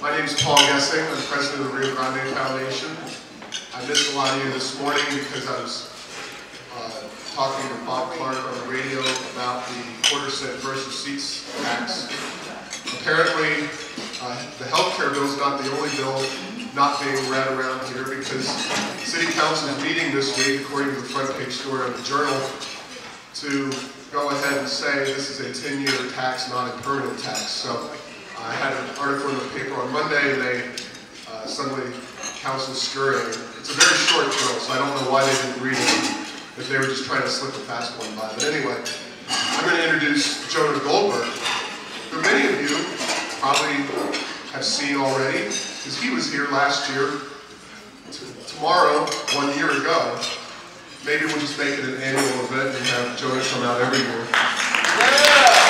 My name is Paul Gessing. I'm president of the Rio Grande Foundation. I missed a lot of you this morning because I was talking to Bob Clark on the radio about the quarter-cent first receipts tax. Apparently, the health care bill is not the only bill not being read around here, because City Council is meeting this week, according to the front page story of the Journal, to go ahead and say this is a 10-year tax, not a permanent tax. So I had an article in the paper on Monday, and they suddenly council's scurrying. It's a very short bill, so I don't know why they didn't read it, if they were just trying to slip a fast one by. But anyway, I'm going to introduce Jonah Goldberg, who many of you probably have seen already, because he was here last year. Tomorrow, 1 year ago, maybe we'll just make it an annual event and have Jonah come out every year. Yeah!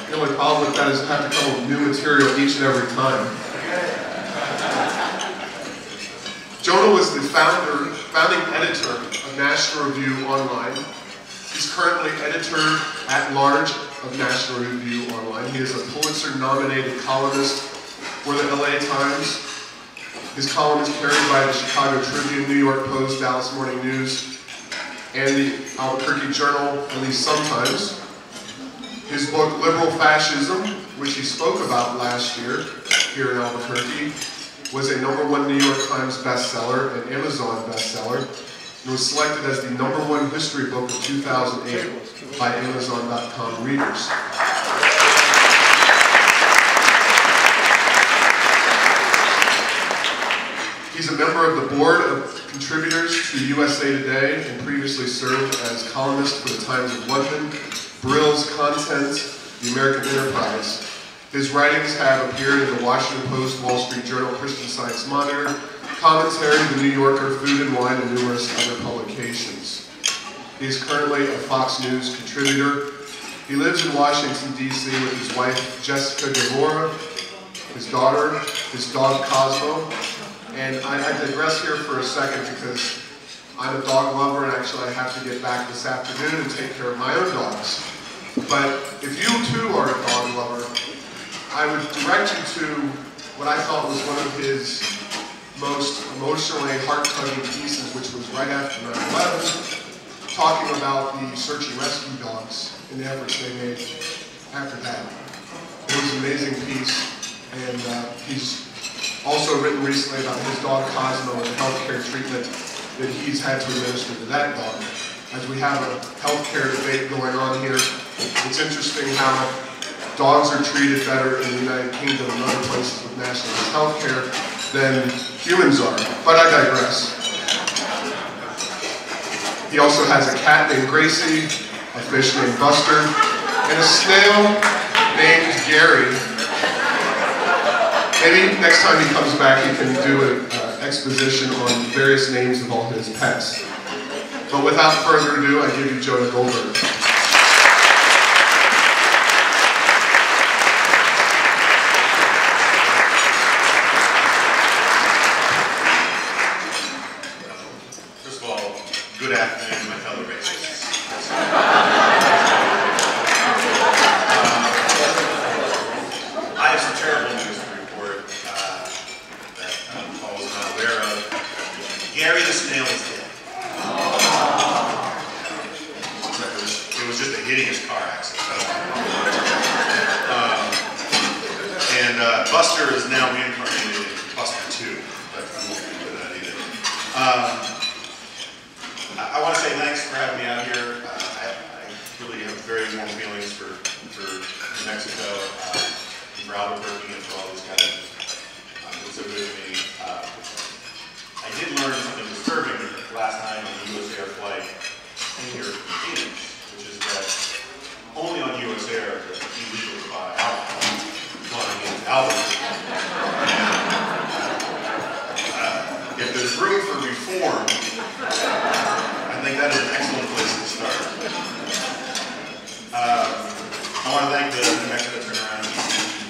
The only problem with that is I have to come up with new material each and every time. Jonah was the founding editor of National Review Online. He's currently editor-at-large of National Review Online. He is a Pulitzer-nominated columnist for the LA Times. His column is carried by the Chicago Tribune, New York Post, Dallas Morning News, and the Albuquerque Journal, at least sometimes. His book, Liberal Fascism, which he spoke about last year here in Albuquerque, was a #1 New York Times bestseller and Amazon bestseller, and was selected as the #1 history book of 2008 by Amazon.com readers. He's a member of the board of contributors to USA Today and previously served as columnist for the Times of London, Brill's Content, the American Enterprise. His writings have appeared in the Washington Post, Wall Street Journal, Christian Science Monitor, Commentary, The New Yorker, Food and Wine, and numerous other publications. He is currently a Fox News contributor. He lives in Washington, D.C. with his wife, Jessica Devora, his daughter, his dog, Cosmo. And I digress here for a second because I'm a dog lover, and actually I have to get back this afternoon and take care of my own dogs. But if you too are a dog lover, I would direct you to what I thought was one of his most emotionally heart-tugging pieces, which was right after 9/11, talking about the search and rescue dogs and the efforts they made after that. It was an amazing piece, and he's also written recently about his dog Cosmo and the healthcare treatment that he's had to administer to that dog. As we have a healthcare debate going on here, it's interesting how dogs are treated better in the United Kingdom and other places with nationalized healthcare than humans are. But I digress. He also has a cat named Gracie, a fish named Buster, and a snail named Gary. Maybe next time he comes back he can do an exposition on various names of all his pets. But without further ado, I give you Jonah Goldberg. First of all, good afternoon, my fellow racists. I have some terrible news to report that Paul is not aware of. Gary the snail is dead. It was just a hideous car accident. And Buster is now reincarnated in Buster 2, but I won't get into that either. I want to say thanks for having me out here. I really have very warm feelings for New Mexico, for Albuquerque, and for all these guys who so good to me. I did learn something disturbing last night on the US Air flight in here from Phoenix, which is that only on US Air is it illegal to buy alcohol flying into Albuquerque. If there's room for reform, I think that is an excellent place to start. I want to thank the New Mexico Turnaround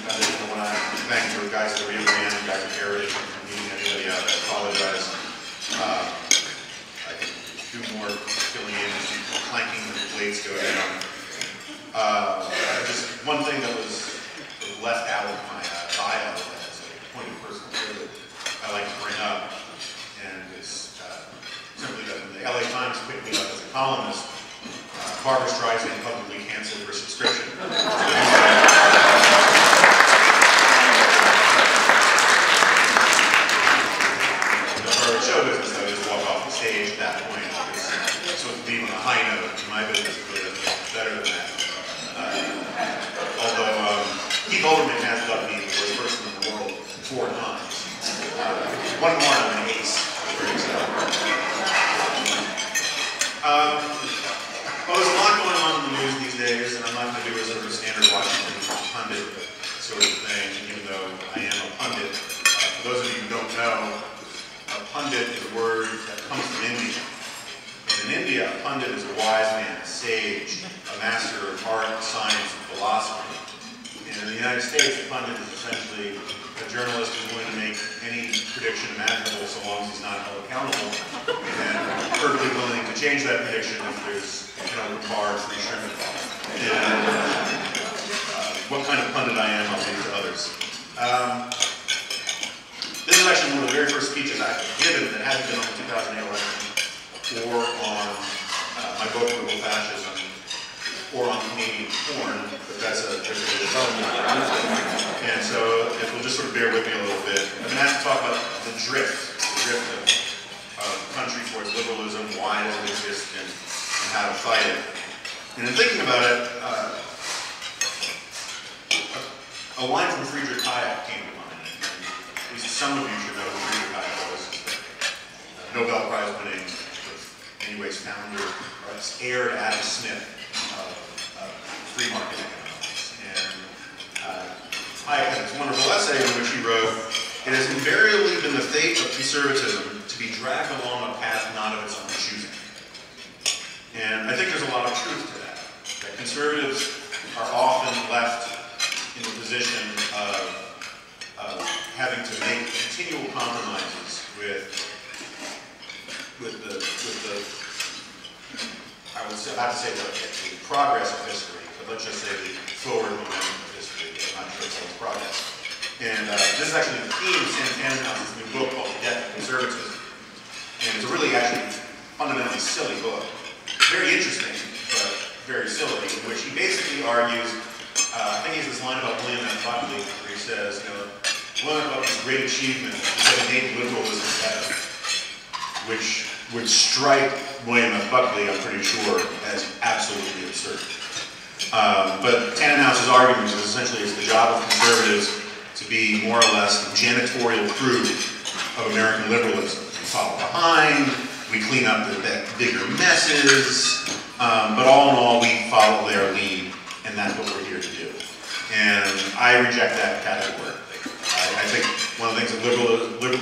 Foundation. I want to thank the guys at the Rio Grande and Dr. Heritage for meeting anybody out. I apologize. I could do more filling in and clanking the blades go down. not going to do a sort of standard Washington pundit sort of thing, even though I am a pundit. For those of you who don't know, a pundit is a word that comes from India. And in India, a pundit is a wise man, a sage, a master of art, science, and philosophy. And in the United States, a pundit is essentially a journalist who's willing to make any prediction imaginable so long as he's not held accountable, and perfectly willing to change that prediction if there's an open bar, free shrimp involved. And what kind of pundit I am, I'll leave to others. This is actually one of the very first speeches I've given that hasn't been on the 2008 election, or on my book, Global Fascism, or on Canadian porn, but that's a different issue. And so, if we'll just sort of bear with me a little bit, I've been asked to talk about the drift of the country towards liberalism, why does it exist, and how to fight it. And in thinking about it, a line from Friedrich Hayek came to mind. At least some of you should know who Friedrich Hayek was. Nobel Prize winning, anyways, founder, or heir to Adam Smith of free market economics. And Hayek had this wonderful essay in which he wrote, "It has invariably been the fate of conservatism to be dragged along a path not of its own choosing." And I think there's a lot of truth to that. That conservatives are often left in the position of having to make continual compromises with the I was about to say the progress of history, but let's just say the forward momentum of history. I'm not sure it's always progress. And this is actually the theme of Sam Tannenhouse's new book called The Death of Conservatism. And it's a really actually fundamentally silly book. Very interesting, but very silly, in which he basically argues, I think he has this line about William F. Buckley, where he says, William F. Buckley's great achievement is that he made liberalism better, which would strike William F. Buckley, I'm pretty sure, as absolutely absurd. But Tannenhouse's argument is essentially it's the job of conservatives to be more or less the janitorial crew of American liberalism. We follow behind, we clean up the bigger messes, but all in all, we follow their lead, and that's what we're here to do. And I reject that category. I think one of the things that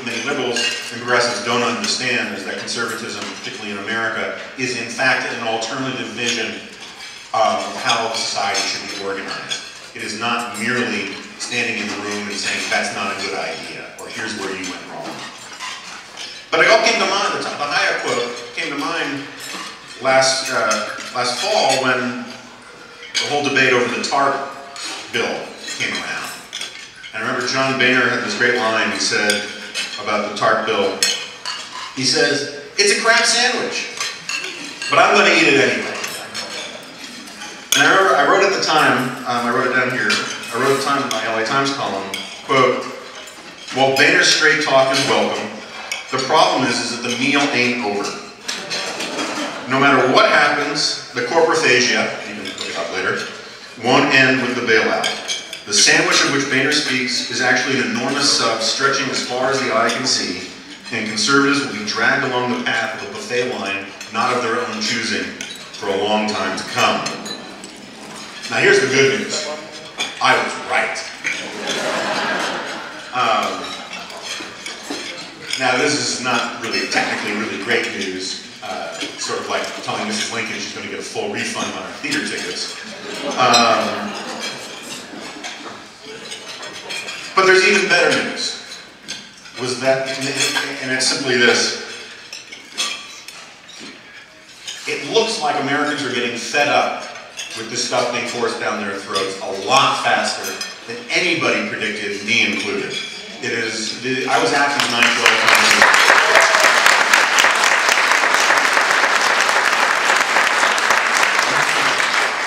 many liberals and progressives don't understand is that conservatism, particularly in America, is in fact an alternative vision of how society should be organized. It is not merely standing in the room and saying, that's not a good idea, or here's where you went wrong. But it all came to mind, the Hayek quote came to mind last fall when the whole debate over the TARP bill came around. And I remember John Boehner had this great line he said about the TARP bill. He says, it's a crap sandwich, but I'm going to eat it anyway. And I remember, I wrote at the time, I wrote it down here, I wrote at the time in my LA Times column, quote, while Boehner's straight talk is welcome, the problem is that the meal ain't over. No matter what happens, the corporophagia, you can look it up later, won't end with the bailout. The sandwich of which Boehner speaks is actually an enormous sub stretching as far as the eye can see, and conservatives will be dragged along the path of a buffet line not of their own choosing for a long time to come. Now here's the good news. I was right. Now this is not really technically really great news. Sort of like telling Mrs. Lincoln she's going to get a full refund on her theater tickets. But there's even better news. Was that, and it's simply this. It looks like Americans are getting fed up with this stuff being forced down their throats a lot faster than anybody predicted, me included. It is, I was at these 9/12 conferences.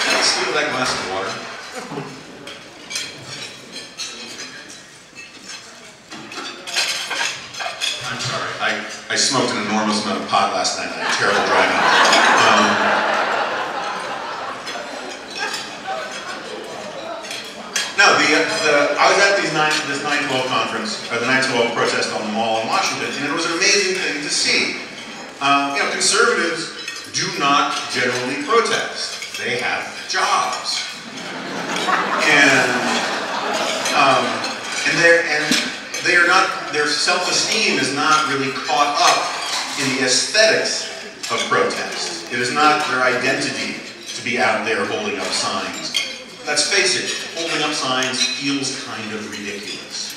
Can I steal that glass of water? I'm sorry, I smoked an enormous amount of pot last night and I had a terrible dry mouth. No, I was at this 9/12 conference, or the 9/12 protest on the Mall in Washington, and it was an amazing thing to see. You know, conservatives do not generally protest. They have jobs. self-esteem is not really caught up in the aesthetics of protest. It is not their identity to be out there holding up signs. Let's face it, holding up signs feels kind of ridiculous.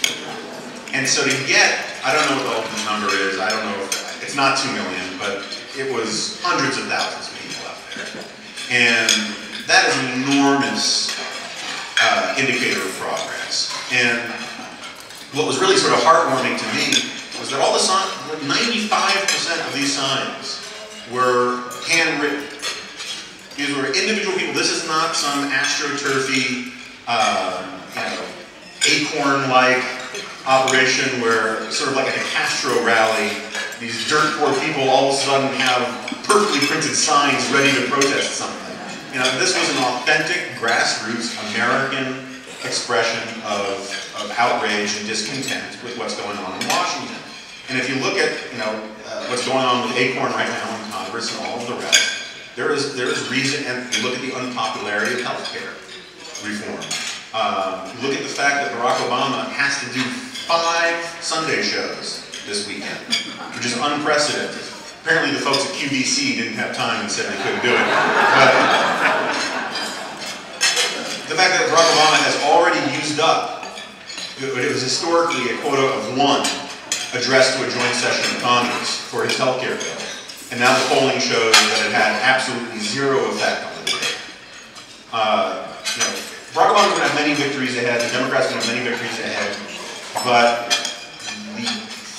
And so to get, I don't know what the ultimate number is, I don't know if, it's not 2 million, but it was hundreds of thousands of people out there. And that is an enormous indicator of progress. And what was really sort of heartwarming to me was that all the signs, 95% of these signs were handwritten. These were individual people. This is not some astroturfy, acorn-like operation where, sort of like at a Castro rally, these dirt poor people all of a sudden have perfectly printed signs ready to protest something. This was an authentic, grassroots, American expression of outrage and discontent with what's going on in Washington. And if you look at, what's going on with Acorn right now in Congress and all of the rest, there is reason, and you look at the unpopularity of health care reform. You look at the fact that Barack Obama has to do 5 Sunday shows this weekend, which is unprecedented. Apparently the folks at QVC didn't have time and said they couldn't do it. But the fact that Barack Obama has already used up, it was historically a quota of 1 addressed to a joint session of Congress for his health care bill. And now the polling shows that it had absolutely 0 effect on the debate. Barack Obama's going to have many victories ahead, the Democrats are going to have many victories ahead, but the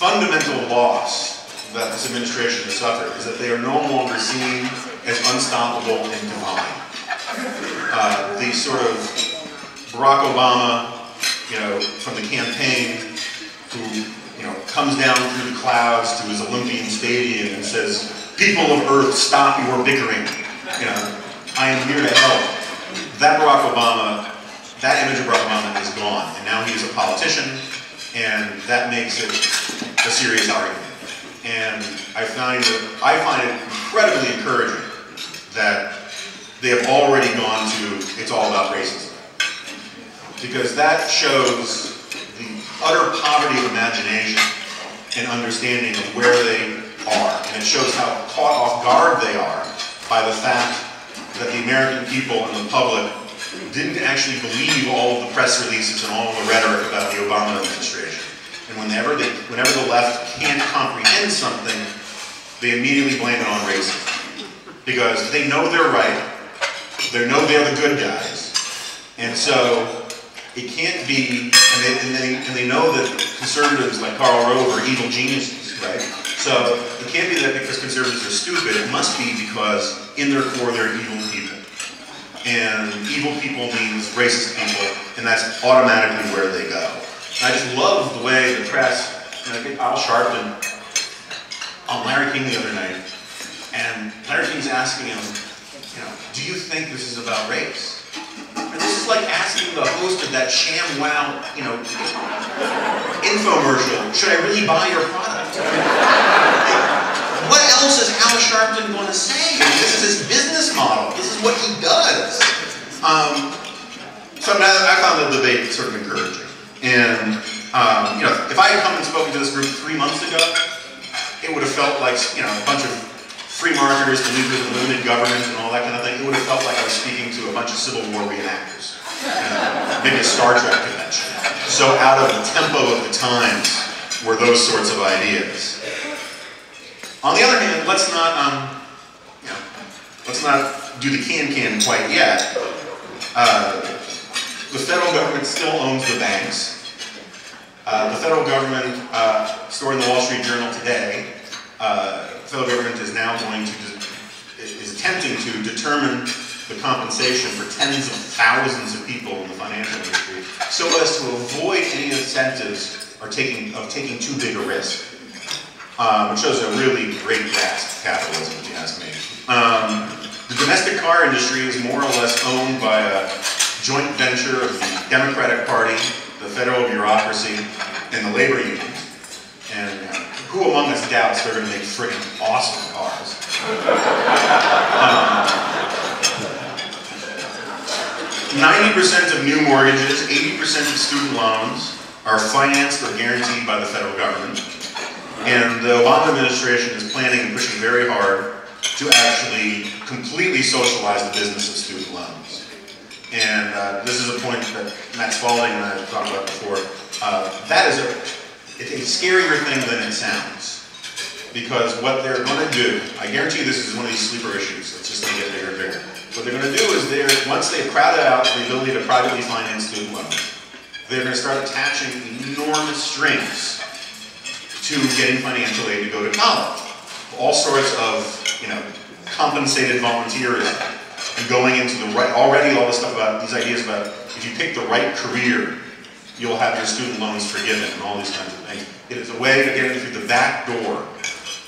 fundamental loss that this administration has suffered is that they are no longer seen as unstoppable and divine. The sort of Barack Obama, from the campaign, who comes down through the clouds to his Olympian stadium and says, "People of Earth, stop your bickering. I am here to help." That image of Barack Obama is gone, and now he is a politician, and that makes it a serious argument. And I find it incredibly encouraging that they have already gone to "it's all about racism," because that shows the utter poverty of imagination and understanding of where they are, and it shows how caught off guard they are by the fact that the American people and the public didn't actually believe all of the press releases and all of the rhetoric about the Obama administration. And whenever the left can't comprehend something, they immediately blame it on racism. Because they know they're right, they know they're the good guys, and so it can't be, and they know that conservatives like Karl Rove are evil geniuses, right? So it can't be that because conservatives are stupid, it must be because in their core they're evil people. And evil people means racist people, and that's automatically where they go. And I just love the way the press, I think Al Sharpton on Larry King the other night, and Larry King's asking him, do you think this is about race? And this is like asking the host of that ShamWow, infomercial, should I really buy your product? What else is Al Sharpton going to say? This is his business model. This is what he does. So I found the debate sort of encouraging. And, if I had come and spoken to this group 3 months ago, it would have felt like, a bunch of free marketers, believers in limited government and all that kind of thing. It would have felt like I was speaking to a bunch of Civil War reenactors. Maybe a Star Trek convention. So out of the tempo of the times were those sorts of ideas. On the other hand, let's not do the can quite yet. The federal government still owns the banks. The federal government, story in the Wall Street Journal today, the federal government is now is attempting to determine the compensation for tens of thousands of people in the financial industry, so as to avoid any incentives of taking too big a risk. Which shows a really great grasp of capitalism, if you ask me. The domestic car industry is more or less owned by a joint venture of the Democratic Party, the federal bureaucracy, and the labor unions. And who among us doubts they're going to make friggin' awesome cars? 90% of new mortgages, 80% of student loans, are financed or guaranteed by the federal government. And the Obama administration is planning and pushing very hard to actually completely socialize the business of student loans. And this is a point that Matt Spalding and I have talked about before. That is it's a scarier thing than it sounds. Because what they're going to do, I guarantee you this is one of these sleeper issues. It's just going to get bigger and bigger. What they're going to do is once they've crowded out the ability to privately finance student loans, they're going to start attaching enormous strings to getting financial aid to go to college. All sorts of, compensated volunteerism and going into the right, already all this stuff about these ideas about if you pick the right career, you'll have your student loans forgiven and all these kinds of things. It is a way to get in through the back door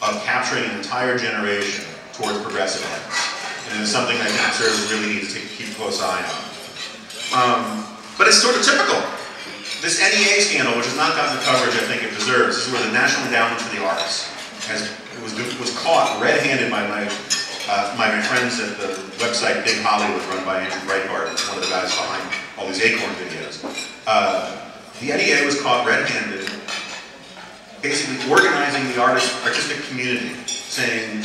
of capturing an entire generation towards progressive ends. And it's something that conservatives really need to keep a close eye on. But it's sort of typical. This NEA scandal, which has not gotten the coverage I think it deserves, this is where the National Endowment for the Arts was caught red-handed by my friends at the website Big Hollywood, run by Andrew Breitbart, who's one of the guys behind all these Acorn videos. The NEA was caught red-handed, basically organizing the artistic community, saying,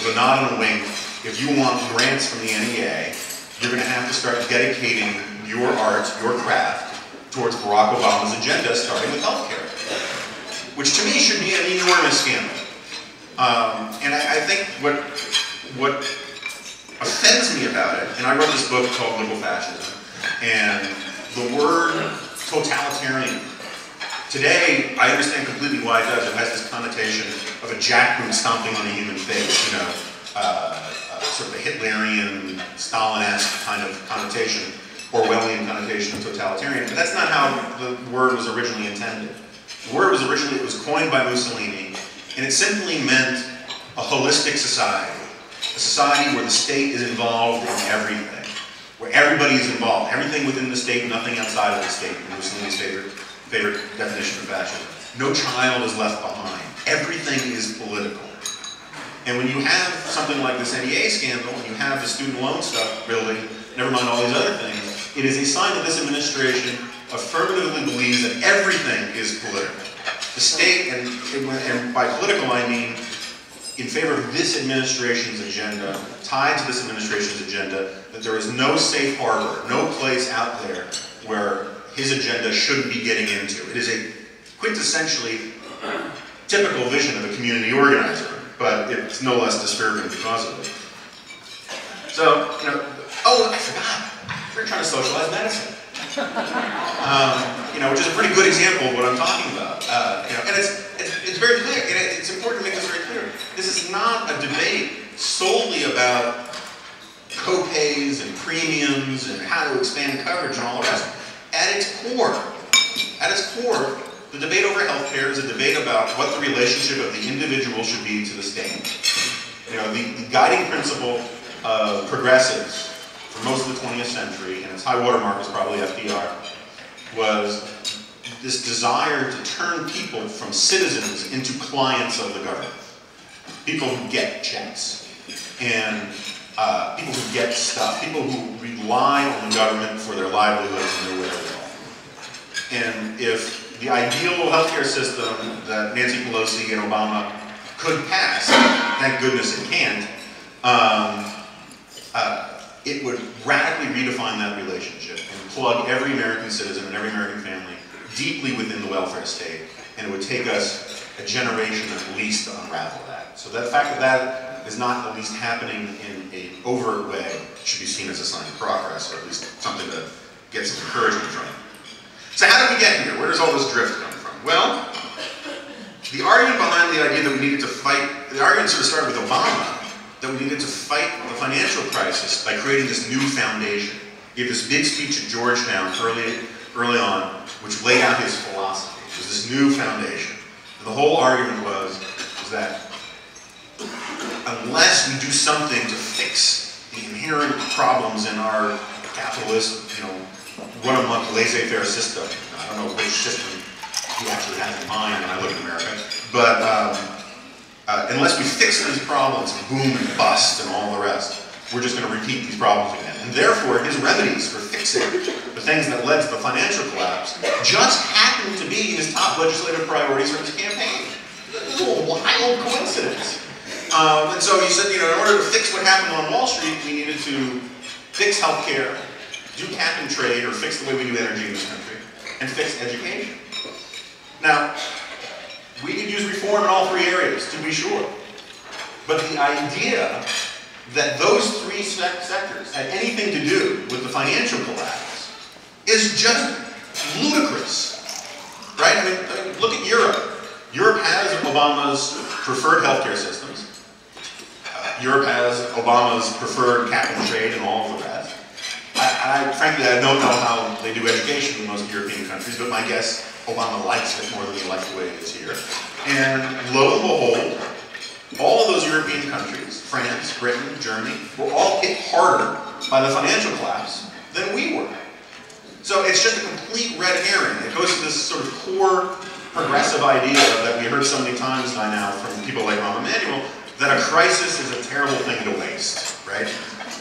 with a nod and a wink, if you want grants from the NEA, you're going to have to start dedicating your art, your craft, towards Barack Obama's agenda, starting with healthcare, which to me should be an enormous scandal. And I think what offends me about it, and I wrote this book called Liberal Fascism, and the word totalitarian. Today, I understand completely why it does. It has this connotation of a jackboot stomping on a human face, sort of a Hitlerian, Stalin-esque kind of connotation. Orwellian connotation of totalitarian, but that's not how the word was originally intended. The word was originally, it was coined by Mussolini, and it simply meant a holistic society. A society where the state is involved in everything. Where everybody is involved. Everything within the state, nothing outside of the state. Mussolini's favorite definition of fascism. No child is left behind. Everything is political. And when you have something like this NEA scandal, and you have the student loan stuff building, never mind all these other things, it is a sign that this administration affirmatively believes that everything is political. The state, and by political I mean in favor of this administration's agenda, tied to this administration's agenda, that there is no safe harbor, no place out there where his agenda shouldn't be getting into. It is a quintessentially typical vision of a community organizer, but it's no less disturbing because of it. So, oh, I forgot. We're trying to socialize medicine. Which is a pretty good example of what I'm talking about. And it's very clear. It's important to make this very clear. This is not a debate solely about co-pays and premiums and how to expand coverage and all the rest. At its core, the debate over healthcare is a debate about what the relationship of the individual should be to the state. The guiding principle of progressives for most of the 20th century, and its high watermark was probably FDR, was this desire to turn people from citizens into clients of the government. People who get checks, and people who get stuff, people who rely on the government for their livelihoods and their wherewithal. And if the ideal healthcare system that Nancy Pelosi and Obama could pass, thank goodness it can't, it would radically redefine that relationship and plug every American citizen and every American family deeply within the welfare state, and it would take us a generation at least to unravel that. So the fact that that is not at least happening in an overt way should be seen as a sign of progress, or at least something to get some encouragement from. So how did we get here? Where does all this drift come from? Well, the argument behind the idea that we needed to fight, the argument sort of started with Obama, that we needed to fight the financial crisis by creating this new foundation. He gave this big speech at Georgetown early on, which laid out his philosophy. It was this new foundation. And the whole argument was that unless we do something to fix the inherent problems in our capitalist, run-amok, laissez-faire system, I don't know which system he actually has in mind when I look at America, but unless we fix these problems, boom and bust and all the rest, we're just going to repeat these problems again. And therefore, his remedies for fixing fixing the things that led to the financial collapse just happened to be his top legislative priorities for his campaign. A little wild coincidence. And so he said, you know, in order to fix what happened on Wall Street, we needed to fix healthcare, do cap and trade, or fix the way we do energy in this country, and fix education. Now, we could use reform in all three areas, to be sure. But the idea that those three sectors had anything to do with the financial collapse is just ludicrous, right? I mean, look at Europe. Europe has Obama's preferred healthcare systems. Europe has Obama's preferred cap and trade and all of the rest. Frankly, I don't know how they do education in most European countries, but my guess, Obama likes it more than he likes the way it is here. And lo and behold, all of those European countries, France, Britain, Germany, were all hit harder by the financial collapse than we were. So it's just a complete red herring. It goes to this sort of core progressive idea that we heard so many times by now from people like Rahm Emanuel, that a crisis is a terrible thing to waste, right?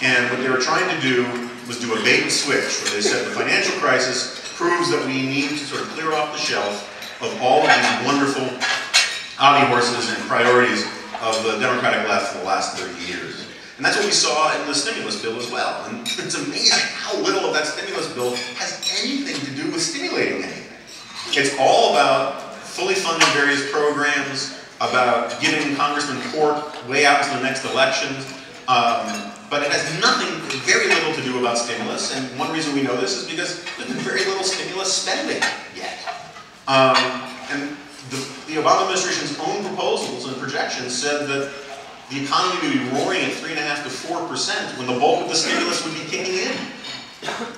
And what they were trying to do was do a bait and switch, where they said the financial crisis proves that we need to sort of clear off the shelf of all of these wonderful hobby horses and priorities of the Democratic left for the last 30 years. And that's what we saw in the stimulus bill as well. And it's amazing how little of that stimulus bill has anything to do with stimulating anything. It's all about fully funding various programs, about giving Congressman pork way out to the next elections, but it has nothing, very little to do about stimulus. And one reason we know this is because there's been very little stimulus spending yet. And the Obama administration's own proposals and projections said that the economy would be roaring at 3.5% to 4% when the bulk of the stimulus would be kicking in.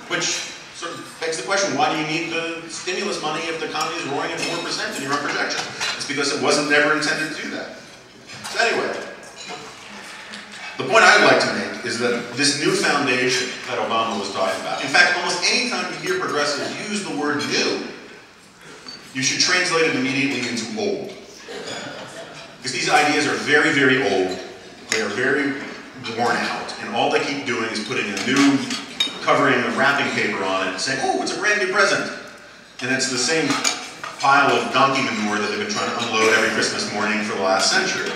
Which sort of begs the question, why do you need the stimulus money if the economy is roaring at 4% in your own projection? It's because it wasn't never intended to do that. So anyway, the point I'd like to make is that this new foundation that Obama was talking about, in fact, almost any time you hear progressives use the word new, you should translate it immediately into old. Because these ideas are very, very old, they are very worn out, and all they keep doing is putting a new covering of wrapping paper on it, saying, oh, it's a brand new present. And it's the same pile of donkey manure that they've been trying to unload every Christmas morning for the last century.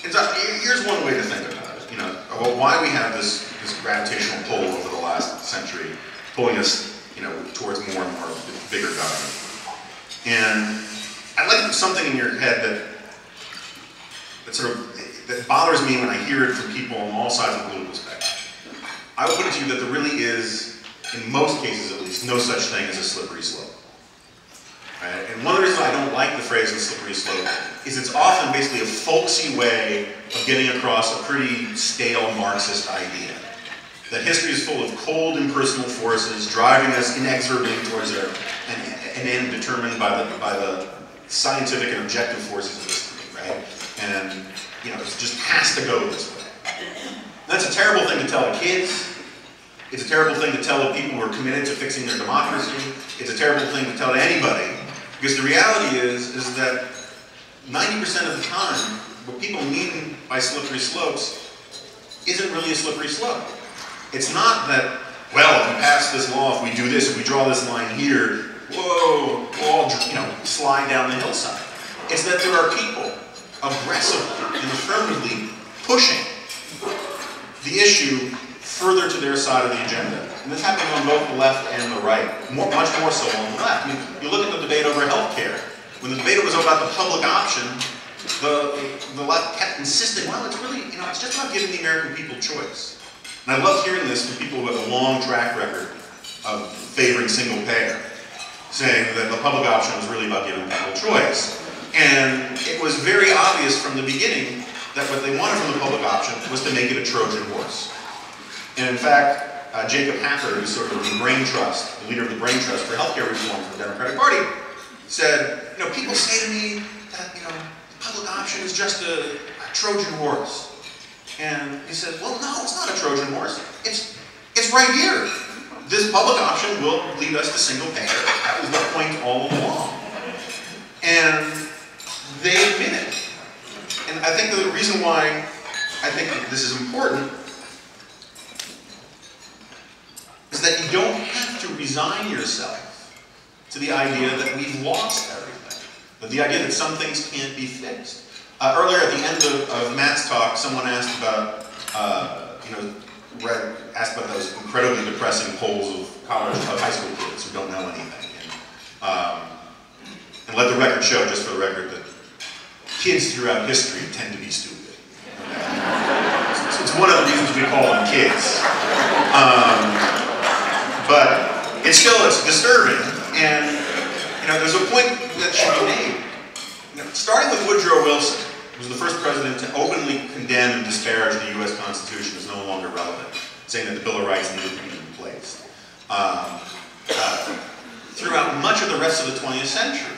And so here's one way to think about it, you know, about why we have this gravitational pull over the last century, pulling us, you know, towards more and more bigger government. And I'd like something in your head that bothers me when I hear it from people on all sides of the political spectrum. I would put it to you that there really is, in most cases at least, no such thing as a slippery slope. Right? And one of the reasons I don't like the phrase the slippery slope is it's often basically a folksy way of getting across a pretty stale Marxist idea. That history is full of cold, impersonal forces driving us inexorably towards an end determined by the scientific and objective forces of history, right? And, you know, it just has to go this way. And that's a terrible thing to tell the kids. It's a terrible thing to tell the people who are committed to fixing their democracy. It's a terrible thing to tell to anybody. Because the reality is that 90% of the time, what people mean by slippery slopes isn't really a slippery slope. It's not that, well, if we pass this law, if we do this, if we draw this line here, whoa, we'll all, you know, slide down the hillside. It's that there are people aggressively and affirmatively pushing the issue further to their side of the agenda. And this happens on both the left and the right, much more so on the left. I mean, you look at the debate over health care. When the debate was about the public option, the left kept insisting, well, it's really, you know, it's just about giving the American people choice. And I love hearing this from people who have a long track record of favoring single payer, saying that the public option was really about giving people choice. And it was very obvious from the beginning that what they wanted from the public option was to make it a Trojan horse. And in fact, Jacob Hacker, who's sort of the brain trust, the leader of the brain trust for healthcare reform for the Democratic Party, said, you know, people say to me that, you know, the public option is just a Trojan horse. And he said, well, no, it's not a Trojan horse. It's right here. This public option will lead us to single payer. That was the point all along. And they admit it. And I think the reason why I think that this is important you don't have to resign yourself to the idea that we've lost everything, but the idea that some things can't be fixed. Earlier at the end of Matt's talk, someone asked about, asked about those incredibly depressing polls of high school kids who don't know anything. And let the record show, just for the record, that kids throughout history tend to be stupid. It's one of the reasons we call them kids. But it's disturbing, and there's a point that should be made. Starting with Woodrow Wilson, who was the first president to openly condemn and disparage the U.S. Constitution, is no longer relevant, saying that the Bill of Rights needed to be replaced. Throughout much of the rest of the 20th century,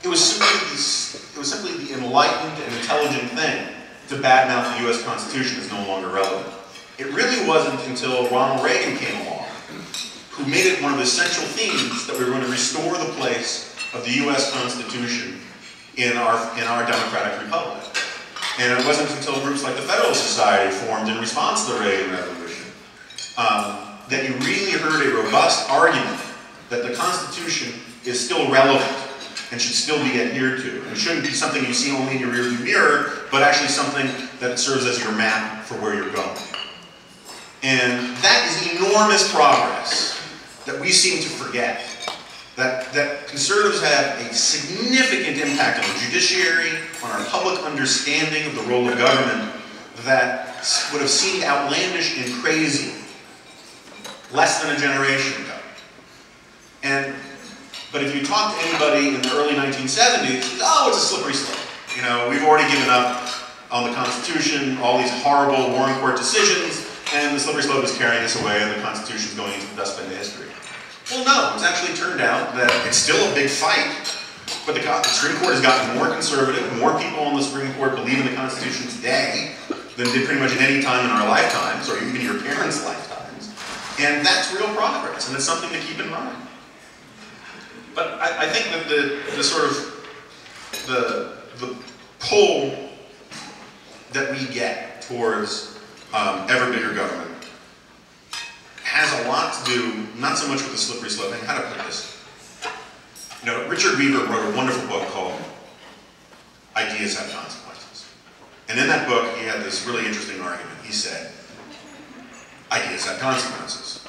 it was simply the enlightened and intelligent thing to badmouth the U.S. Constitution is no longer relevant. It really wasn't until Ronald Reagan came along who made it one of the essential themes that we were going to restore the place of the U.S. Constitution in our democratic republic. And it wasn't until groups like the Federalist Society formed in response to the Reagan Revolution that you really heard a robust argument that the Constitution is still relevant and should still be adhered to. And it shouldn't be something you see only in your rearview mirror, but actually something that serves as your map for where you're going. And that is enormous progress that we seem to forget. That conservatives have a significant impact on the judiciary, on our public understanding of the role of government, that would have seemed outlandish and crazy less than a generation ago. But if you talk to anybody in the early 1970s, oh, it's a slippery slope. We've already given up on the Constitution, all these horrible Warren Court decisions, and the slippery slope is carrying us away, and the Constitution is going into the dustbin of history. Well, no, it's actually turned out that it's still a big fight, but the Supreme Court has gotten more conservative. More people on the Supreme Court believe in the Constitution today than did pretty much at any time in our lifetimes, or even your parents' lifetimes. And that's real progress, and it's something to keep in mind. But I think that the pull that we get towards ever bigger government has a lot to do, not so much with the slippery slope, and how to put this. Richard Weaver wrote a wonderful book called Ideas Have Consequences. And in that book, he had this really interesting argument. He said, ideas have consequences.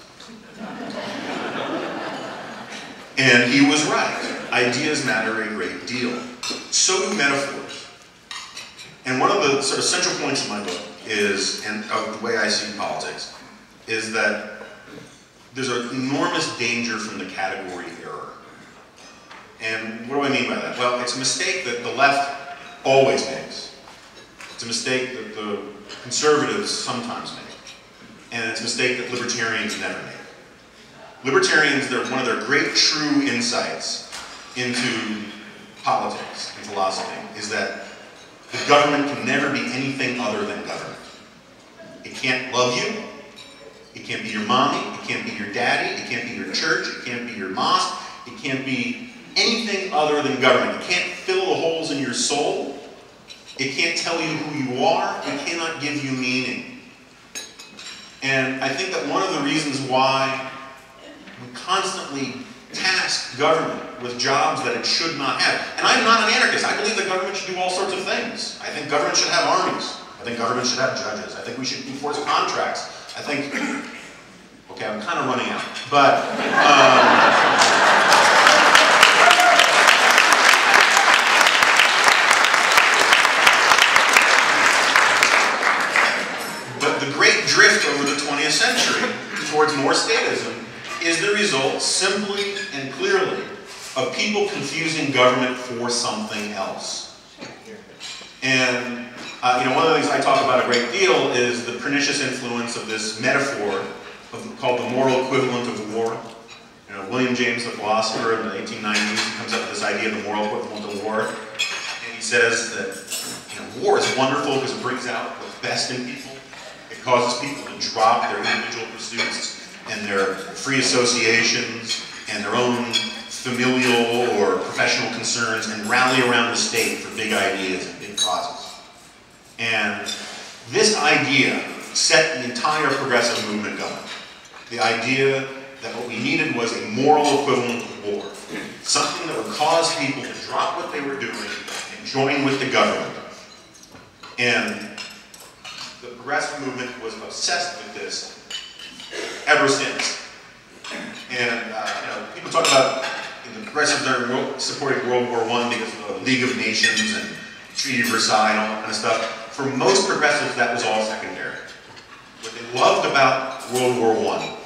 And he was right. Ideas matter a great deal. So do metaphors. And one of the sort of central points of my book is, and of the way I see politics, is that there's an enormous danger from the category error. And what do I mean by that? Well, it's a mistake that the left always makes. It's a mistake that the conservatives sometimes make. And it's a mistake that libertarians never make. Libertarians, one of their great true insights into politics and philosophy is that the government can never be anything other than government. It can't love you. It can't be your mommy. It can't be your daddy. It can't be your church. It can't be your mosque. It can't be anything other than government. It can't fill the holes in your soul. It can't tell you who you are. It cannot give you meaning. And I think that one of the reasons why we constantly task government with jobs that it should not have. And I'm not an anarchist. I believe that government should do all sorts of things. I think government should have armies. I think government should have judges. I think we should enforce contracts. I think, okay, I'm kind of running out. But, but the great drift over the 20th century towards more statism is the result, simply and clearly, of people confusing government for something else. And one of the things I talk about a great deal is the pernicious influence of this metaphor called the moral equivalent of war. William James, the philosopher in the 1890s, comes up with this idea of the moral equivalent of war. And he says that war is wonderful because it brings out what's best in people. It causes people to drop their individual pursuits and their free associations and their own familial or professional concerns and rally around the state for big ideas and big causes. And this idea set the entire progressive movement going. The idea that what we needed was a moral equivalent of war. Something that would cause people to drop what they were doing and join with the government. And the progressive movement was obsessed with this ever since. And people talk about the progressives are supporting World War I because of the League of Nations and Treaty of Versailles and all that kind of stuff. For most progressives, that was all secondary. What they loved about World War I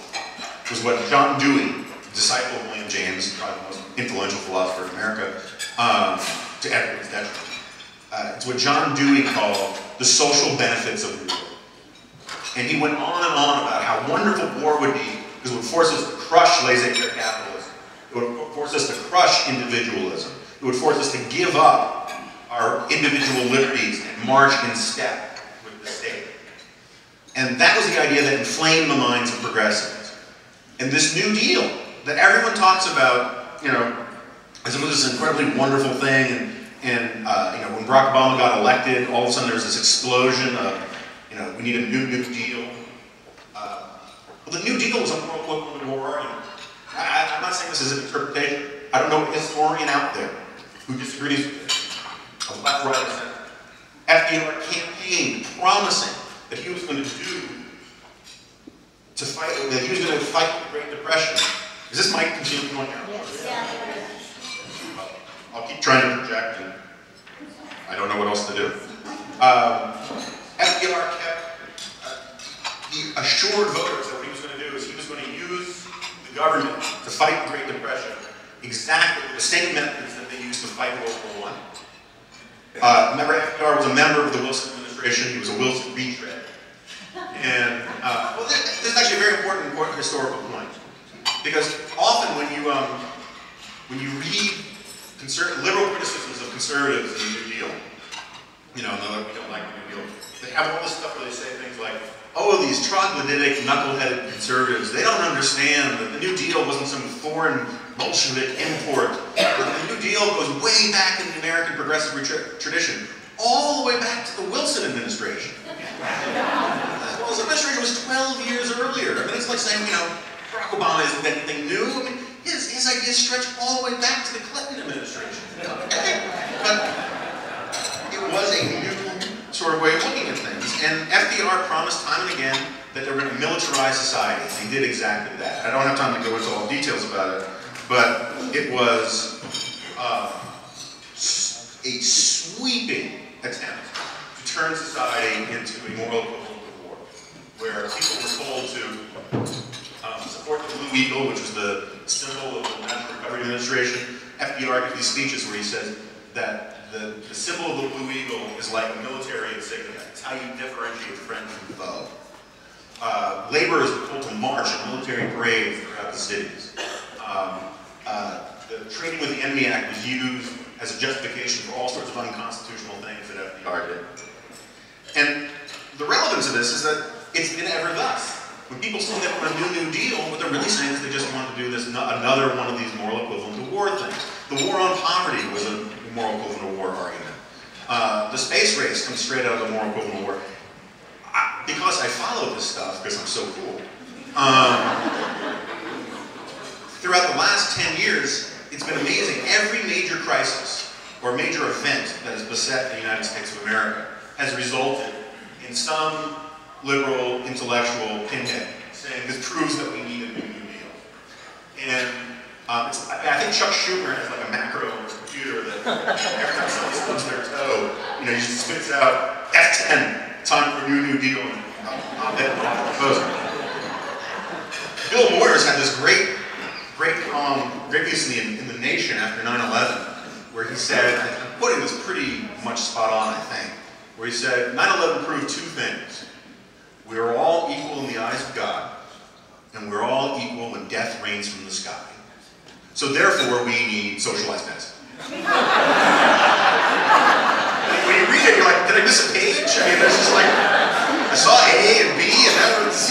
was what John Dewey, disciple of William James, probably the most influential philosopher in America, to Edward's detriment. It's what John Dewey called the social benefits of war. And he went on and on about how wonderful war would be because it would force us to crush laissez-faire capitalism. It would force us to crush individualism. It would force us to give up our individual liberties and march in step with the state. And that was the idea that inflamed the minds of progressives. And this New Deal that everyone talks about, as if it was this incredibly wonderful thing, and when Barack Obama got elected, all of a sudden there was this explosion of, we need a new Deal. Well, the New Deal was a moral equivalent of war argument. I'm not saying this is an interpretation. I don't know a historian out there who disagrees with this. Of left, right, and center. FDR campaigned promising that he was going to fight the Great Depression. Is this mic continuing going here? Yes. Yeah. I'll keep trying to project, and I don't know what else to do. FDR he assured voters that what he was going to do is he was going to use the government to fight the Great Depression exactly the same methods that they used to fight World War I. Remember, FDR was a member of the Wilson administration. He was a Wilson retread. And, well, this is actually a very important historical point. Because often when you read liberal criticisms of conservatives in the New Deal, we don't like the New Deal, they have all this stuff where they say things like, oh, these troglodytic, knuckle-headed conservatives, they don't understand that the New Deal wasn't some foreign Bolshevik import. The New Deal goes way back in the American progressive tradition, all the way back to the Wilson administration. The Wilson administration was 12 years earlier. I mean, it's like saying, Barack Obama isn't anything new. I mean, his ideas stretch all the way back to the Clinton administration. But it was a new sort of way of looking at things. And FDR promised time and again that they were going to militarize society. And he did exactly that. I don't have time to go into all the details about it, but it was a sweeping attempt to turn society into a moral equivalent of war, where people were told to support the Blue Eagle, which was the symbol of the National Recovery Administration. FDR gives these speeches where he says that the symbol of the Blue Eagle is like a military insignia. It's how you differentiate friend from foe. Laborers were told to march in military parades throughout the cities. The Trading with the Enemy Act was used as a justification for all sorts of unconstitutional things that FDR did. And the relevance of this is that it's been ever thus. When people say they want a new Deal, what they're really saying is they just want to do this another one of these moral equivalent to war things. The war on poverty was a moral equivalent to war argument. The space race comes straight out of the moral equivalent to war. Because I follow this stuff, because I'm so cool, throughout the last 10 years, it's been amazing. Every major crisis or major event that has beset the United States of America has resulted in some liberal, intellectual pinhead saying this proves that we need a new Deal. And I think Chuck Schumer has like a macro on his computer that every time somebody stubs their toe, he just spits out F10, time for a new Deal, and I'll bet the proposal. Bill Moyers had this great column, great piece in The Nation after 9/11, where he said, I'm putting this pretty much spot on, I think, where he said, 9/11 proved two things. We are all equal in the eyes of God, and we're all equal when death reigns from the sky. So therefore, we need socialized medicine. When you read it, you're like, did I miss a page? I mean, there's just like, I saw A and B, and now it's C,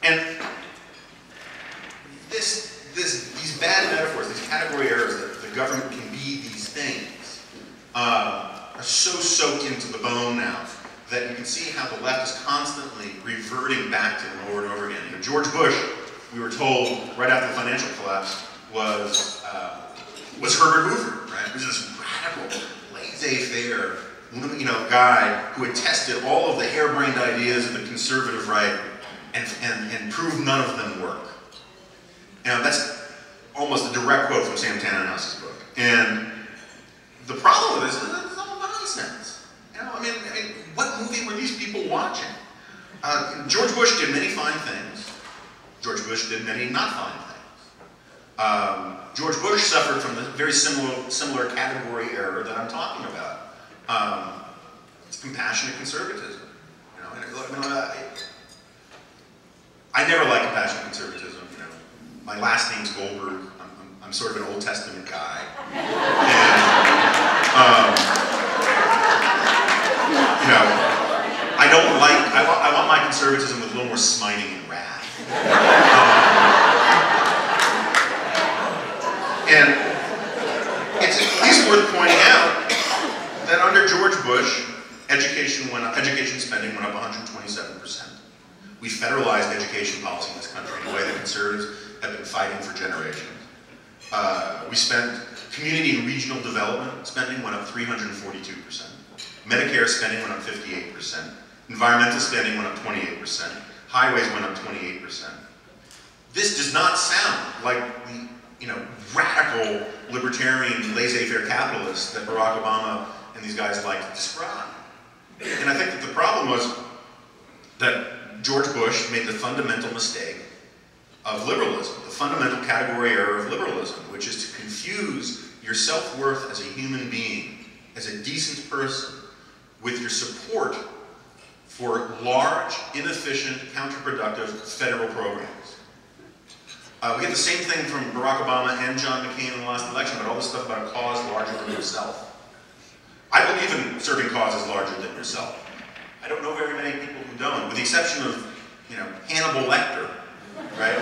And these bad metaphors, these category errors that the government can be these things, are so soaked into the bone now that you can see how the left is constantly reverting back to them over and over again. You know, George Bush, we were told right after the financial collapse, was Herbert Hoover, right? He was this radical, laissez-faire, you know, guy who had tested all of the harebrained ideas of the conservative right and proved none of them work. Now that's almost a direct quote from Sam Tannenhouse's book. And the problem with this is it's all nonsense. You know, I mean, what movie were these people watching? George Bush did many fine things. George Bush did many not fine things. George Bush suffered from the very similar category error that I'm talking about. It's compassionate conservatism. You know, I never liked compassionate conservatism. You know, my last name's Goldberg. I'm sort of an Old Testament guy. And, you know, I want my conservatism with a little more smiting and wrath. And it's at least worth pointing out that under George Bush, education spending went up 127%. We federalized education policy in this country in a way that conservatives have been fighting for generations. We spent community and regional development spending went up 342%. Medicare spending went up 58%. Environmental spending went up 28%. Highways went up 28%. This does not sound like the, you know, radical libertarian laissez-faire capitalists that Barack Obama and these guys like to describe. And I think that the problem was that George Bush made the fundamental mistake of liberalism, the fundamental category error of liberalism, which is to confuse your self-worth as a human being, as a decent person, with your support for large, inefficient, counterproductive federal programs. We get the same thing from Barack Obama and John McCain in the last election, but all this stuff about a cause larger than yourself. I believe in serving causes larger than yourself. I don't know very many people who don't, with the exception of, you know, Hannibal Lecter, right?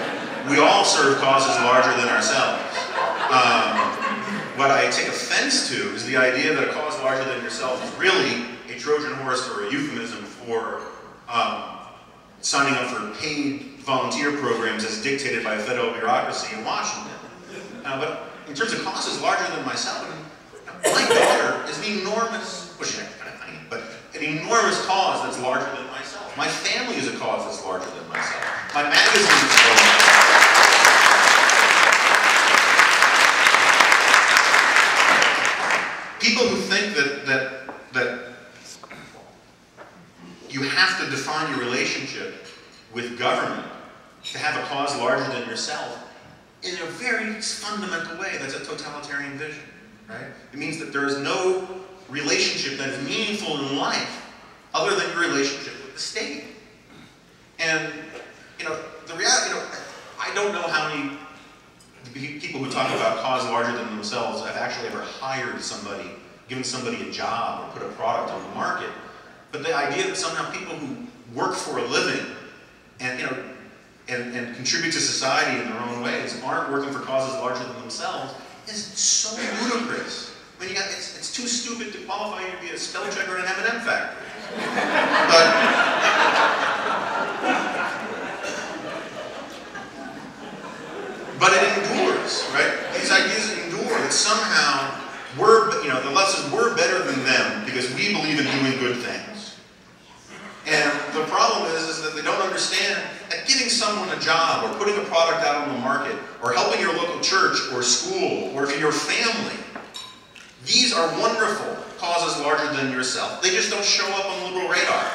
We all serve causes larger than ourselves. What I take offense to is the idea that a cause larger than yourself is really a Trojan horse or a euphemism for signing up for paid volunteer programs as dictated by a federal bureaucracy in Washington. But in terms of causes larger than myself, my daughter is an enormous, well, she's kind of tiny, but an enormous cause that's larger than myself. My family is a cause that's larger than myself. My magazine is larger. People who think that you have to define your relationship with government to have a cause larger than yourself, in a very fundamental way, that's a totalitarian vision, right? It means that there is no relationship that is meaningful in life other than your relationship with the state. And, you know, the reality, you know, I don't know how many people who talk about cause larger than themselves have actually ever hired somebody, given somebody a job, or put a product on the market. But the idea that somehow people who work for a living and, you know, and contribute to society in their own ways aren't working for causes larger than themselves is so ludicrous. I mean, it's too stupid to qualify you to be a spell checker at an M&M factory. But it endures, right? These ideas endure, that somehow we're, you know, the left says we're better than them because we believe in doing good things. And the problem is that they don't understand that giving someone a job or putting a product out on the market or helping your local church or school or your family, these are wonderful causes larger than yourself. They just don't show up on the liberal radar.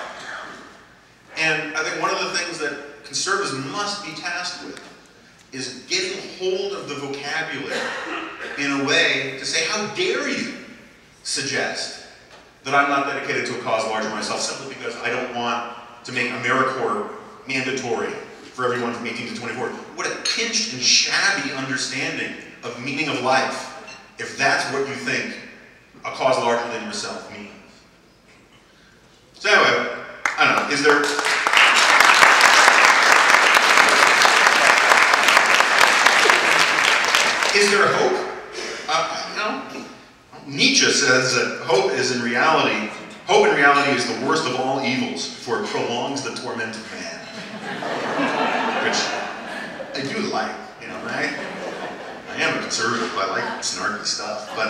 And I think one of the things that conservatives must be tasked with is getting hold of the vocabulary in a way to say, how dare you suggest that I'm not dedicated to a cause larger than myself simply because I don't want to make AmeriCorps mandatory for everyone from 18 to 24. What a pinched and shabby understanding of meaning of life if that's what you think a cause larger than yourself means. So anyway, I don't know, is there hope? You know, Nietzsche says that hope is in reality Hope in reality is the worst of all evils, for it prolongs the torment of man. Which I do like, you know, right? I am a conservative, I like snarky stuff, but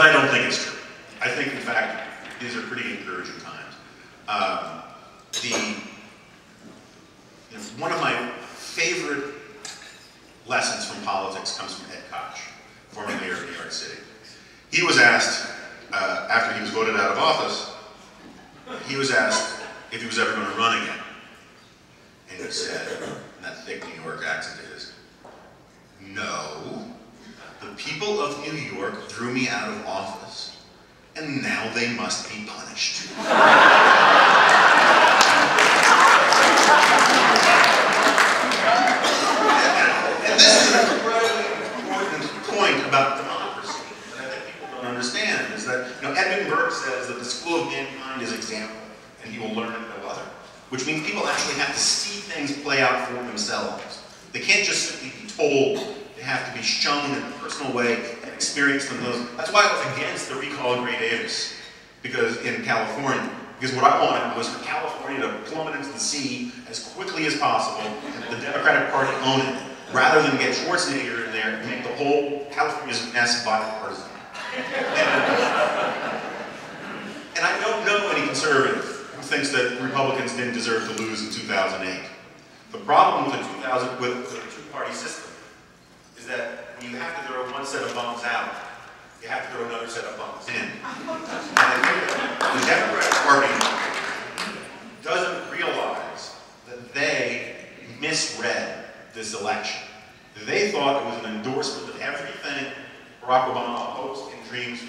I don't think it's true. I think, in fact, these are pretty encouraging times. One of my favorite lessons from politics comes from Ed Koch, former mayor of New York City. He was asked, after he was voted out of office, he was asked if he was ever going to run again. And he said, in that thick New York accent is, "No, the people of New York threw me out of office, and now they must be punished." And this is an incredibly important point about democracy that I think people don't understand, is that, Edmund Burke says that the school of mankind is example, and he will learn it no other. Which means people actually have to see things play out for themselves. They can't just simply be told. They have to be shown in a personal way and experience them. That's why I was against the recall of Gray Davis, because in California. Because what I wanted was for California to plummet into the sea as quickly as possible, and the Democratic Party own it, rather than get Schwarzenegger in there and make the whole California's mess bipartisan. And I don't know any conservative who thinks that Republicans didn't deserve to lose in 2008. The problem with the two-party system is that when you have to throw one set of bombs out, you have to throw another set of bombs in. And I think that the Democratic Party doesn't realize that they misread this election. They thought it was an endorsement of everything Barack Obama hopes and dreams for.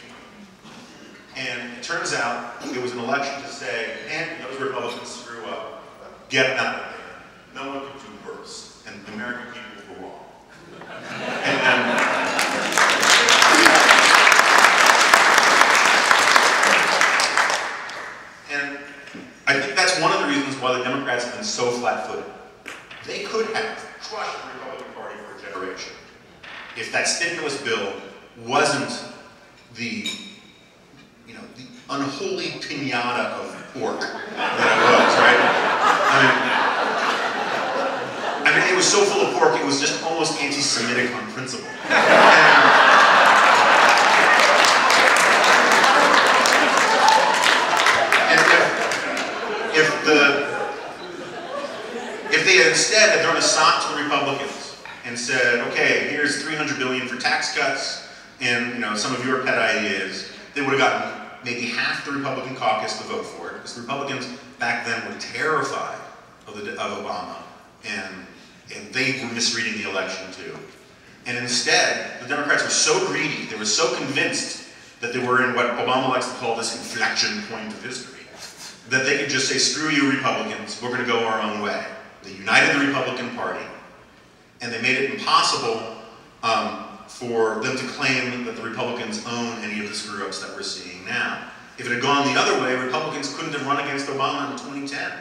And it turns out it was an election to say, man, those Republicans screw up. Get them out of there. No one could do worse. And the American people were wrong. And I think that's one of the reasons why the Democrats have been so flat-footed. They could have crushed the Republican Party for a generation if that stimulus bill wasn't the unholy pinata of pork that it was, right? I mean, it was so full of pork, it was just almost anti-Semitic on principle. And if they instead had thrown a sock to the Republicans and said, okay, here's $300 billion for tax cuts and some of your pet ideas, they would have gotten maybe half the Republican caucus to vote for it, because the Republicans back then were terrified of Obama, and they were misreading the election too. And instead, the Democrats were so greedy, they were so convinced that they were in what Obama likes to call this inflection point of history, that they could just say, screw you Republicans, we're going to go our own way. They united the Republican Party, and they made it impossible for them to claim that the Republicans own any of the screw-ups that we're seeing now. If it had gone the other way, Republicans couldn't have run against Obama in 2010.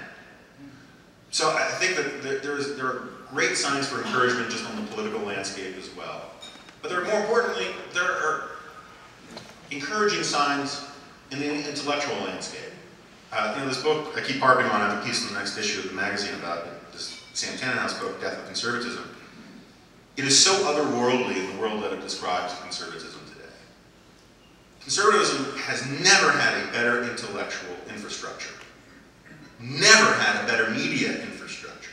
So I think that there are great signs for encouragement just on the political landscape as well. But more importantly, there are encouraging signs in the intellectual landscape. This book, I keep harping on, I have a piece in the next issue of the magazine about it, this Sam Tannenhouse book, Death of Conservatism. It is so otherworldly in the world that it describes conservatism today. Conservatism has never had a better intellectual infrastructure. Never had a better media infrastructure.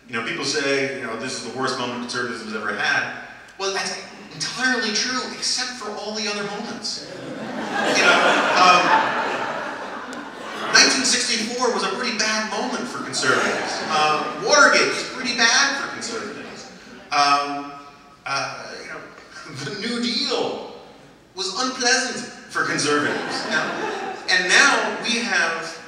People say, this is the worst moment conservatism has ever had. Well, that's entirely true, except for all the other moments. 1964 was a pretty bad moment for conservatives. Watergate was pretty bad for conservatives. The New Deal was unpleasant for conservatives. And now we have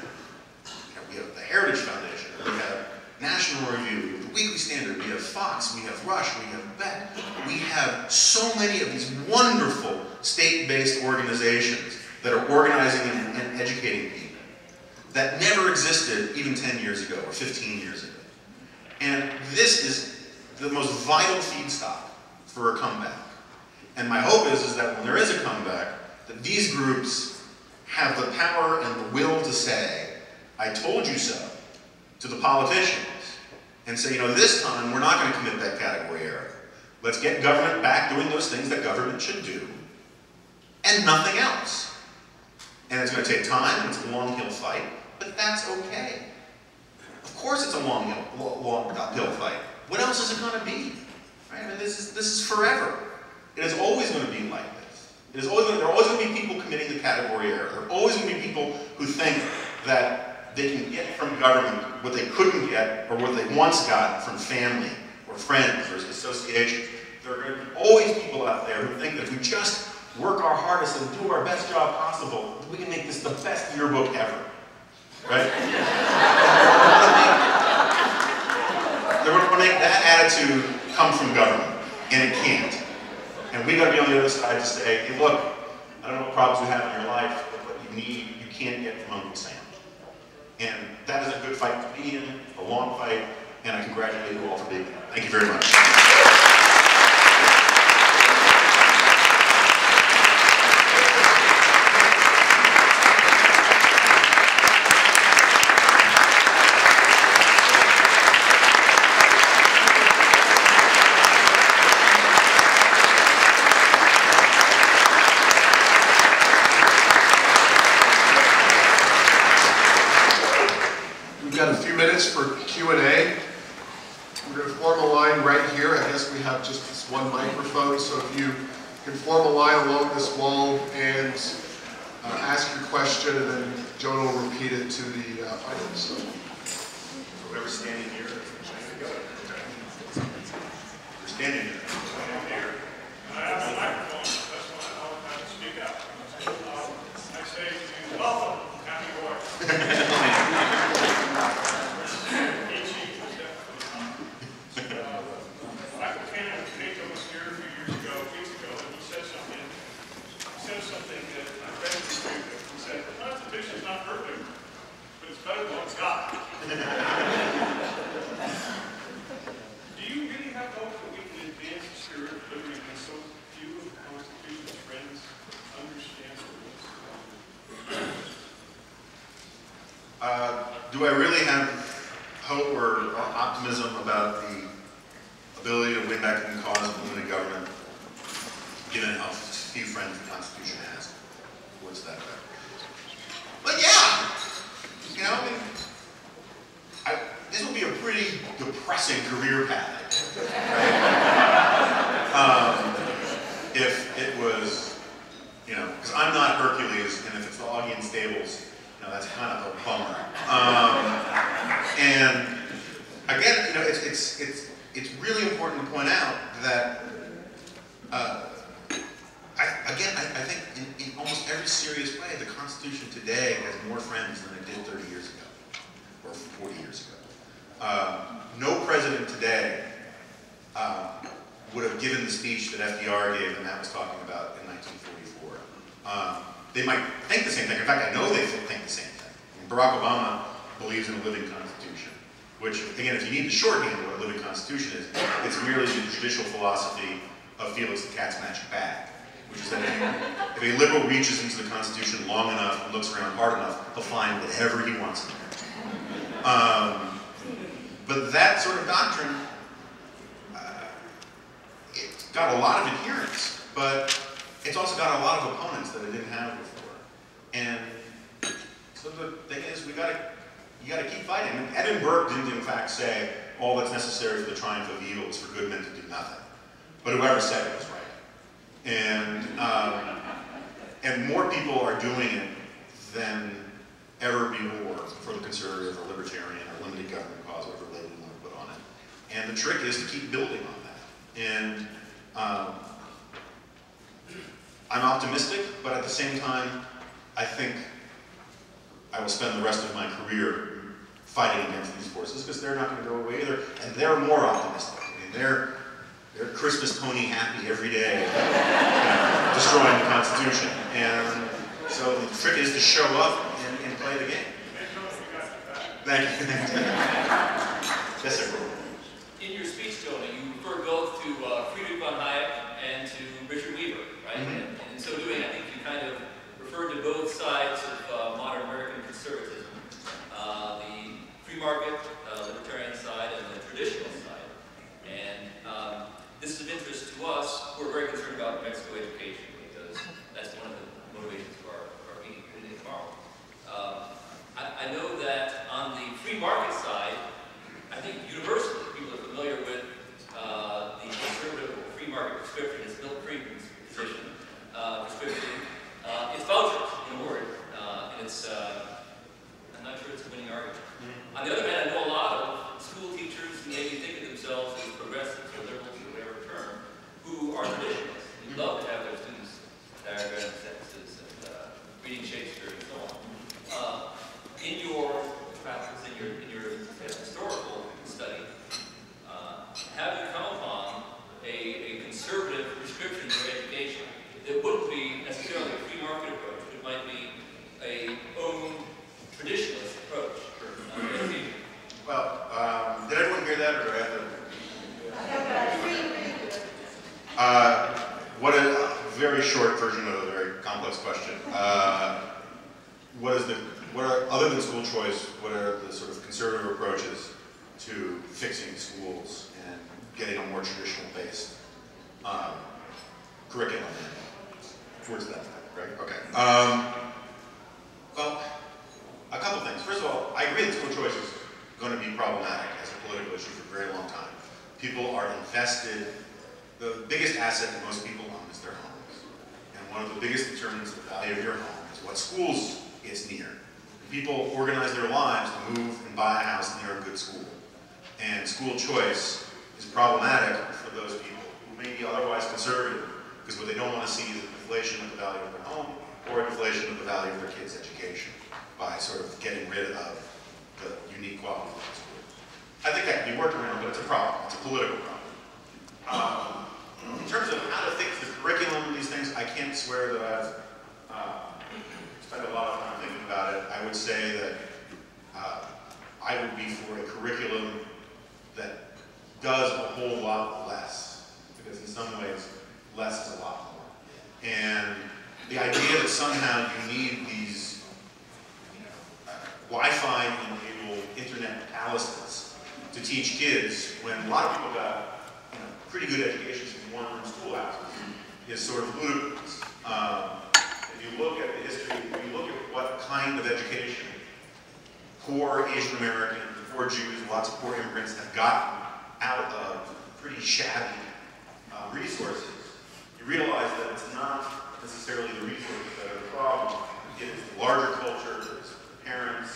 the Heritage Foundation, we have National Review, we have the Weekly Standard, we have Fox, we have Rush, we have Beck. We have so many of these wonderful state-based organizations that are organizing and educating people that never existed even 10 years ago or 15 years ago. And this is the most vital feedstock for a comeback. And my hope is that when there is a comeback, that these groups have the power and the will to say, I told you so, to the politicians, and say, you know, this time we're not going to commit that category error. Let's get government back doing those things that government should do, and nothing else. And it's going to take time, and it's a long hill fight, but that's okay. Of course it's a long uphill fight. What else is it going to be? Right? I mean, this is forever. It is always going to be like this. There are always going to be people committing the category error. There are always going to be people who think that they can get from government what they couldn't get or what they once got from family or friends or associations. There are going to be always people out there who think that if we just work our hardest and do our best job possible, we can make this the best yearbook ever. Right? They're going to make that attitude come from government, and it can't. And we've got to be on the other side to say, hey, look, I don't know what problems you have in your life, but what you need, you can't get from Uncle Sam. And that is a good fight to be in, a long fight, and I congratulate you all for being there. Thank you very much. For Q&A. We're going to form a line right here. I guess we have just this one microphone, so if you can form a line along this wall and ask your question, and then Jonah will repeat it to the audience. So. Whoever's standing here, you're standing here. I have a microphone, that's why I don't have to speak out. I say to you, welcome, happy work. Something that I read in the street that he said, the Constitution is not perfect, but it's better than what it's got. Do you really have hope that we can advance the spirit of liberty when so few of the Constitution's friends understand it? Do I really have hope or optimism about the ability to win back the cause of limited government, given how few friends the Constitution has? What's that about? But yeah, you know, I mean, this would be a pretty depressing career path, right? If it was, you know, because I'm not Hercules, and if it's the audience stables, you know, that's kind of a bummer. And again, you know, it's really important to point out that. I think in almost every serious way, the Constitution today has more friends than it did 30 years ago, or 40 years ago. No president today would have given the speech that FDR gave and Matt was talking about in 1944. They might think the same thing. In fact, I know they think the same thing. I mean, Barack Obama believes in a living Constitution, which, again, if you need the shorthand of what a living Constitution is, it's merely the judicial philosophy of Felix the Cat's magic bag. Which is that if a liberal reaches into the Constitution long enough and looks around hard enough, he'll find whatever he wants in there. But that sort of doctrine, it's got a lot of adherents, but it's also got a lot of opponents that it didn't have before. And so the thing is, you gotta keep fighting. I mean, Edmund Burke didn't in fact say all that's necessary for the triumph of evil is for good men to do nothing. But whoever said it was right. And more people are doing it than ever before for the conservative or libertarian or limited government cause, whatever label you want to put on it. And the trick is to keep building on that. And I'm optimistic, but at the same time, I think I will spend the rest of my career fighting against these forces because they're not going to go away either. And they're more optimistic. I mean, they're Christmas pony happy every day, destroying the Constitution. And so the trick is to show up and play the game. Thank you. Yes, sir. In your speech, Jonah, you referred both to Friedrich von Hayek and to Richard Weaver, right? Mm-hmm. And in so doing, I think you kind of referred referred to both sides of modern American conservatism, the free market, libertarian side, and the traditional side. And this is of interest to us. We're very concerned about New Mexico education because that's one of the motivations of our meeting today tomorrow. I know that on the free market side, I think universally people are familiar with the conservative free market prescription. It's milk cream position. Prescription. It's vouchers, in a word. And it's, I'm not sure it's a winning argument. On the other hand, I know a lot of school teachers who maybe think of themselves as progressives or liberals or whatever term, who are traditionalists. Who love to have their students diagram sentences and reading Shakespeare and so on. In your practice, in your historical study, have you come upon a conservative prescription for education that wouldn't be necessarily a free market approach, but might be a own traditionalist approach? Well, did everyone hear that, or do I have to? What a very short version of a very complex question. Other than school choice, what are the sort of conservative approaches to fixing schools and getting a more traditional-based curriculum towards that, right? Okay. Well, a couple things. First of all, I agree that school choice is going to be problematic as a political issue for a very long time. People are invested. The biggest asset that most people own is their homes. And one of the biggest determinants of the value of your home is what schools it's near. People organize their lives to move and buy a house near a good school. And school choice is problematic for those people who may be otherwise conservative, because what they don't want to see is a deflation of the value of their home or a deflation of the value of their kids' education by sort of getting rid of the unique qualities of the school. I think that can be worked around, but it's a problem. It's a political problem. In terms of how to fix the curriculum and these things, I can't swear that I've spent a lot of time thinking about it. I would say that I would be for a curriculum that does a whole lot less, because in some ways, less is a lot more. And the idea that somehow you need these Wi-Fi enabled internet palaces to teach kids when a lot of people got pretty good educations in one-room schoolhouses is sort of ludicrous. If you look at the history, if you look at what kind of education poor Asian Americans, poor Jews, lots of poor immigrants have gotten out of pretty shabby resources, you realize that it's not necessarily the resources that are the problem. It's the larger culture, it's the parents.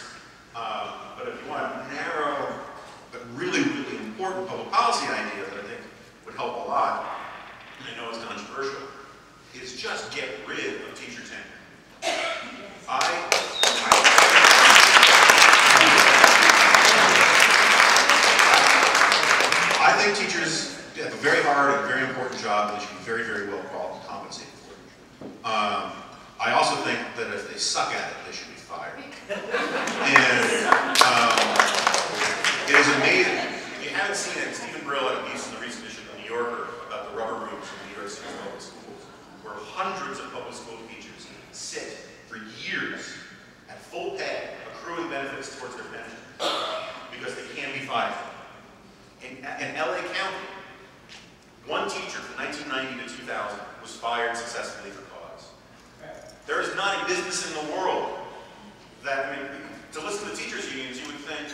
But if you want a narrow, but really, really important public policy idea that I think would help a lot, and I know it's controversial, is just get rid of teacher tenure. I think teachers have a very hard and very important job, and they should be very, very well compensated for it. I also think that if they suck at it, they should be fired. And it is amazing. If you haven't seen it, Stephen Brill had a piece in the recent issue of The New Yorker about the rubber rooms in New York City public schools, where hundreds of public school teachers sit for years at full pay, accruing benefits towards their pension, because they can't be fired. In LA County, one teacher from 1990 to 2000 was fired successfully for cause. There is not a business in the world that, I mean, to listen to teachers' unions, you would think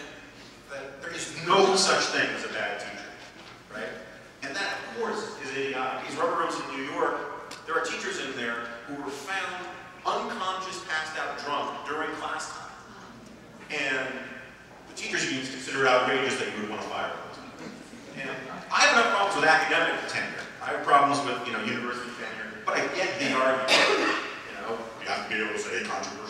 that there is no such thing as a bad teacher, right? And that, of course, is idiotic. These rubber rooms in New York, there are teachers in there who were found unconscious, passed out drunk during class time. And the teachers' unions consider it outrageous that you would want to fire those people. And I have enough problems with academic tenure. I have problems with, university tenure, but I get the argument. You have to be able to say controversial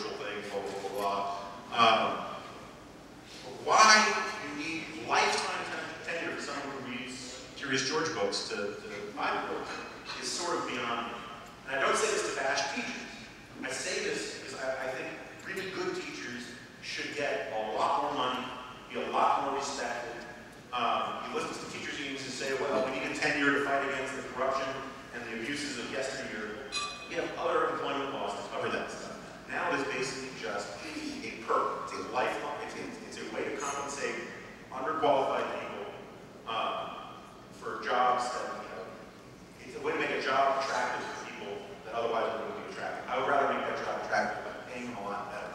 just a perk. It's a lifelong, it's a way to compensate underqualified people for jobs that, it's a way to make a job attractive to people that otherwise wouldn't be attractive. I would rather make that job attractive by paying them a lot better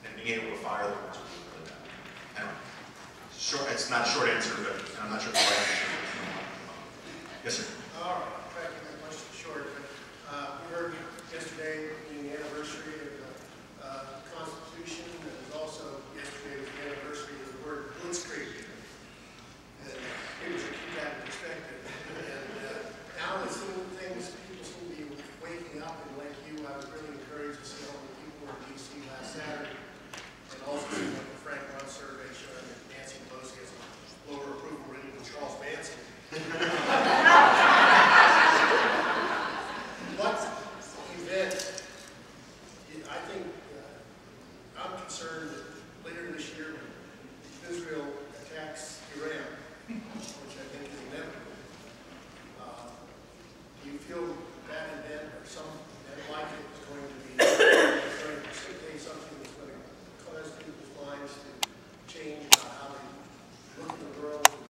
and being able to fire them once we really better. Anyway, it's not a short answer, but I'm not sure if the right answer is. Yes, sir. All right, try to keep my question short, but we heard yesterday being the anniversary of the Constitution, and it was also yesterday was the anniversary of the word blitzkrieg. And maybe we should keep that in perspective. And now it seems people seem to be waking up, and like you, I was really